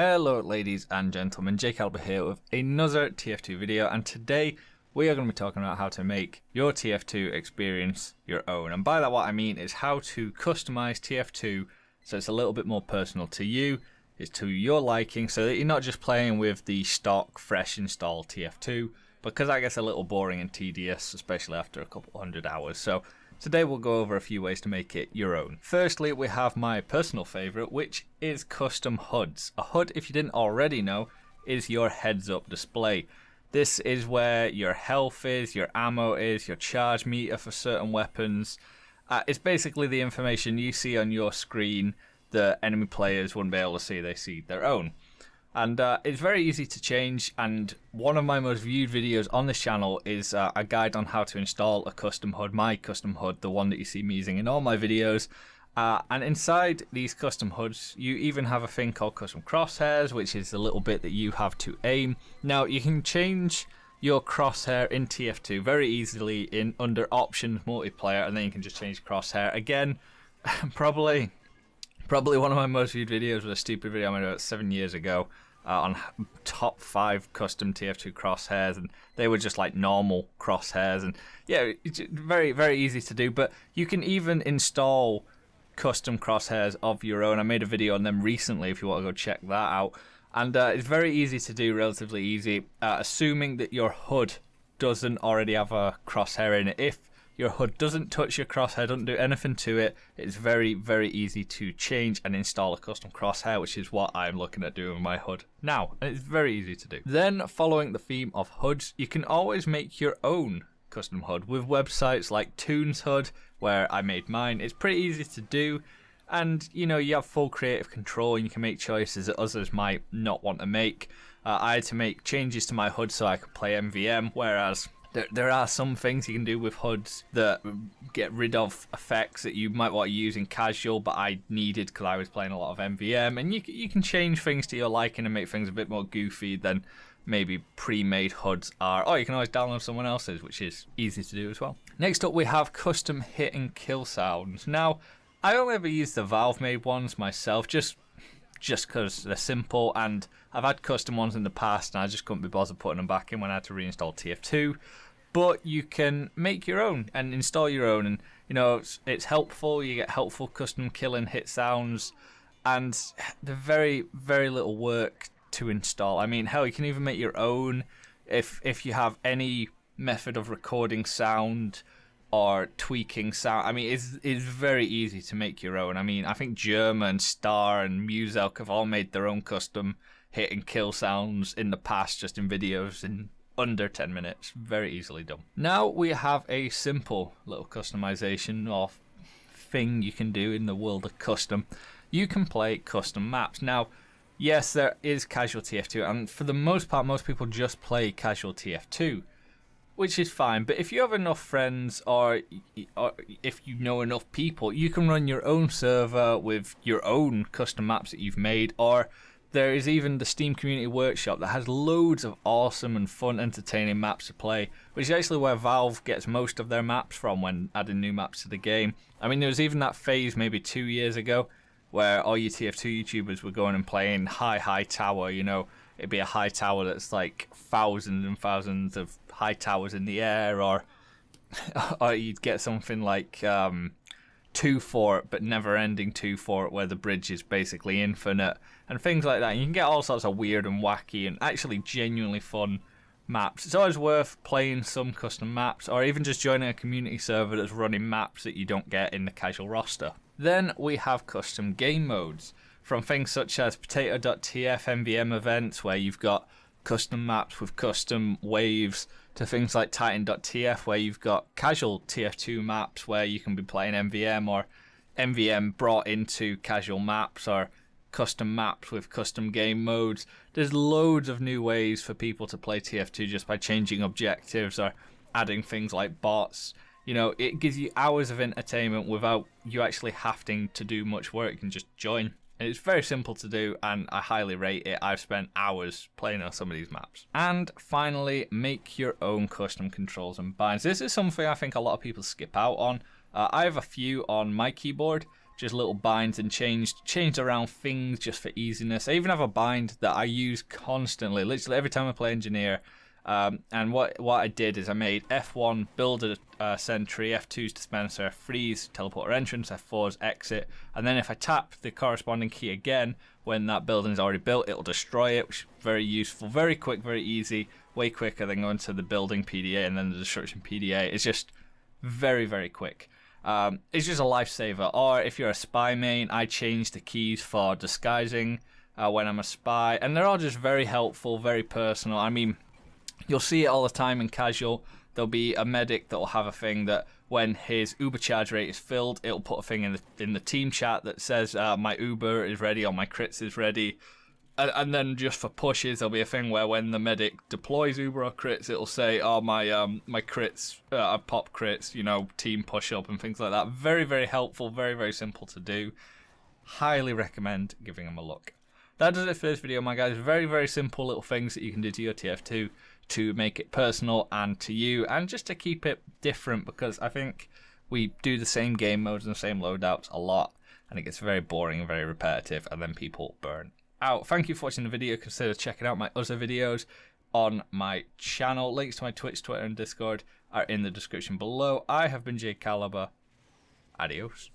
Hello ladies and gentlemen, Jake Albert here with another TF2 video, and today we are going to be talking about how to make your TF2 experience your own. And by that what I mean is how to customize TF2 so it's a little bit more personal to you, it's to your liking, so that you're not just playing with the stock fresh install TF2, because that gets a little boring and tedious, especially after a couple hundred hours. So today we'll go over a few ways to make it your own. Firstly, we have my personal favorite, which is custom HUDs. A HUD, if you didn't already know, is your heads-up display. This is where your health is, your ammo is, your charge meter for certain weapons. It's basically the information you see on your screen that enemy players wouldn't be able to see. They see their own. And it's very easy to change, and one of my most viewed videos on this channel is a guide on how to install a custom HUD, my custom HUD, the one that you see me using in all my videos. And inside these custom HUDs, you even have a thing called custom crosshairs, which is the little bit that you have to aim. Now, you can change your crosshair in TF2 very easily in under options multiplayer, and then you can just change crosshair. Again, probably one of my most viewed videos was a stupid video I made about 7 years ago on top 5 custom TF2 crosshairs, and they were just like normal crosshairs, and yeah, it's very, very easy to do. But you can even install custom crosshairs of your own. I made a video on them recently if you want to go check that out, and it's very easy to do, relatively easy, assuming that your HUD doesn't already have a crosshair in it. If your HUD doesn't touch your crosshair, doesn't do anything to it, it's very, very easy to change and install a custom crosshair, which is what I'm looking at doing with my HUD now, and it's very easy to do. Then, following the theme of HUDs, you can always make your own custom HUD with websites like Toon's HUD, where I made mine. It's pretty easy to do, and you know, you have full creative control and you can make choices that others might not want to make. I had to make changes to my HUD so I could play MVM, whereas there are some things you can do with HUDs that get rid of effects that you might want to use in casual, but I needed because I was playing a lot of MVM, and you can change things to your liking and make things a bit more goofy than maybe pre-made HUDs are. Or you can always download someone else's, which is easy to do as well. Next up, we have custom hit and kill sounds. Now, I only ever use the Valve-made ones myself, just because they're simple, and I've had custom ones in the past and I just couldn't be bothered putting them back in when I had to reinstall TF2. But you can make your own and install your own, and you know, it's helpful. You get helpful custom kill and hit sounds, and they're very, very little work to install. I mean, hell, you can even make your own if you have any method of recording sound or tweaking sound. I mean, it's very easy to make your own. I mean, I think Germa and Star and Muselk have all made their own custom hit and kill sounds in the past, just in videos in under 10 minutes. Very easily done. Now we have a simple little customization or thing you can do in the world of custom. You can play custom maps. Now, yes, there is casual TF2, and for the most part, most people just play casual TF2, which is fine. But if you have enough friends, or if you know enough people, you can run your own server with your own custom maps that you've made. Or there is even the Steam Community Workshop that has loads of awesome and fun, entertaining maps to play, which is actually where Valve gets most of their maps from when adding new maps to the game. I mean, there was even that phase maybe 2 years ago where all your TF2 YouTubers were going and playing high tower. You know, it'd be a high tower that's like thousands and thousands of high towers in the air, or you'd get something like 2 Fort, but never-ending 2 Fort, where the bridge is basically infinite, and things like that. And you can get all sorts of weird and wacky and actually genuinely fun maps. It's always worth playing some custom maps, or even just joining a community server that's running maps that you don't get in the casual roster. Then we have custom game modes, from things such as Potato.tf MVM events, where you've got custom maps with custom waves, to things like Titan.tf, where you've got casual TF2 maps where you can be playing MVM, or MVM brought into casual maps, or custom maps with custom game modes. There's loads of new ways for people to play TF2 just by changing objectives or adding things like bots. You know, it gives you hours of entertainment without you actually having to do much work. You can just join. And it's very simple to do, and I highly rate it. I've spent hours playing on some of these maps. And finally, make your own custom controls and binds. This is something I think a lot of people skip out on. I have a few on my keyboard, just little binds and changed around things just for easiness. I even have a bind that I use constantly, literally every time I play engineer. And what I did is I made F1 build a sentry, F2's dispenser, freeze teleporter entrance, F4's exit, and then if I tap the corresponding key again when that building is already built, it'll destroy it, which is very useful, very quick, very easy, way quicker than going to the building PDA and then the destruction PDA. It's just very, very quick. It's just a lifesaver. Or if you're a spy main, I change the keys for disguising when I'm a spy, and they're all just very helpful, very personal. I mean, you'll see it all the time in casual. There'll be a medic that will have a thing that when his Uber charge rate is filled, it'll put a thing in the team chat that says my Uber is ready or my crits is ready. And then just for pushes, there'll be a thing where when the medic deploys Uber or crits, it'll say, oh, my crits, pop crits, you know, team push up and things like that. Very, very helpful, very, very simple to do. Highly recommend giving them a look. That does it for this video, my guys. Very, very simple little things that you can do to your TF2 to make it personal and to you, and just to keep it different, because I think we do the same game modes and the same loadouts a lot, and it gets very boring and very repetitive, and then people burn out. Thank you for watching the video. Consider checking out my other videos on my channel. Links to my Twitch, Twitter, and Discord are in the description below. I have been Jay Caliber. Adios.